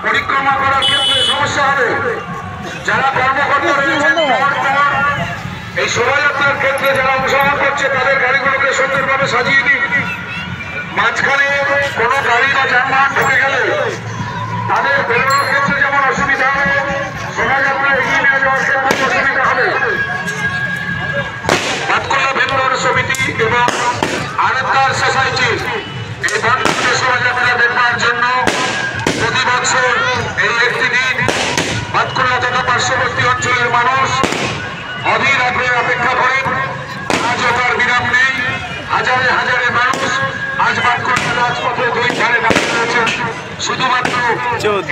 পরিক্রমা করার ক্ষেত্রে সমস্যা হবে। যারা কর্মকর্তা রয়েছেন এই শোভাযাত্রার ক্ষেত্রে যারা অংশগ্রহণ করছে তাদের গাড়িগুলোকে সুন্দরভাবে সাজিয়ে দিন। মাঝখানে কোনো গাড়ি বা যানবাহন ঢুকে গেলে তাদের বেরোনোর ক্ষেত্রে যেমন অসুবিধা হবে, শোভাযাত্রা এগিয়ে নিয়ে যাওয়ার ক্ষেত্রে অসুবিধা হবে। ভাতকুল্লা ভেন্ডর সমিতি এবং আরেকদার সোসাইটির এই বন্ধুদের শোভাযাত্রা দেখবার জন্য প্রতি বছর এই একটি দিন ভাতকুল্লা তথা পার্শ্ববর্তী অঞ্চলের মানুষ অধীর আগ্রহে অপেক্ষা করেন। আজও তার বিরাম নেই। হাজারে হাজারে মানুষ আজ ভাতকুল্লা রাজপথে দুই ধারে দাঁড়িয়ে রয়েছেন শুধুমাত্র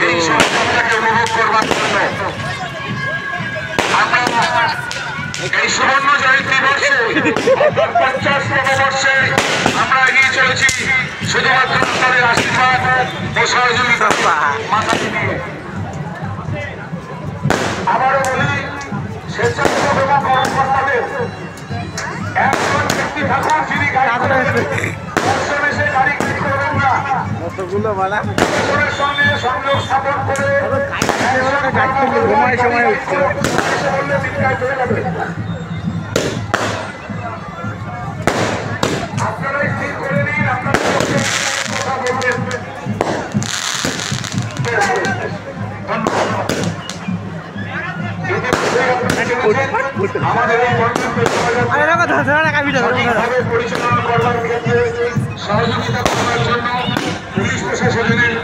এই শোভাযাত্রাকে উপভোগ করবার জন্য। আমরা এই সুবর্ণ জয়ন্তী বর্ষে 50তম বর্ষে আমরা এগিয়ে চলেছি শুধুমাত্র তাদের আশীর্বাদ ও সহযোগিতা মাথায় নিয়ে। আবারও বলি, স্বেচ্ছাসেবক এবং কর্মকর্তাদের একজন ব্যক্তি থাকুন যিনি গাড়ি এসে গাড়ি করবেন না, সঙ্গে সংযোগ স্থাপন করে সময় উঠছে বললে দিনটায় চলে যাবে। আপনারাই স্থির করে নিন আপনাদের কথা বলবেন। আমাদের এই পরিচালনা করবার ক্ষেত্রে সহযোগিতা করার জন্য পুলিশ প্রশাসনের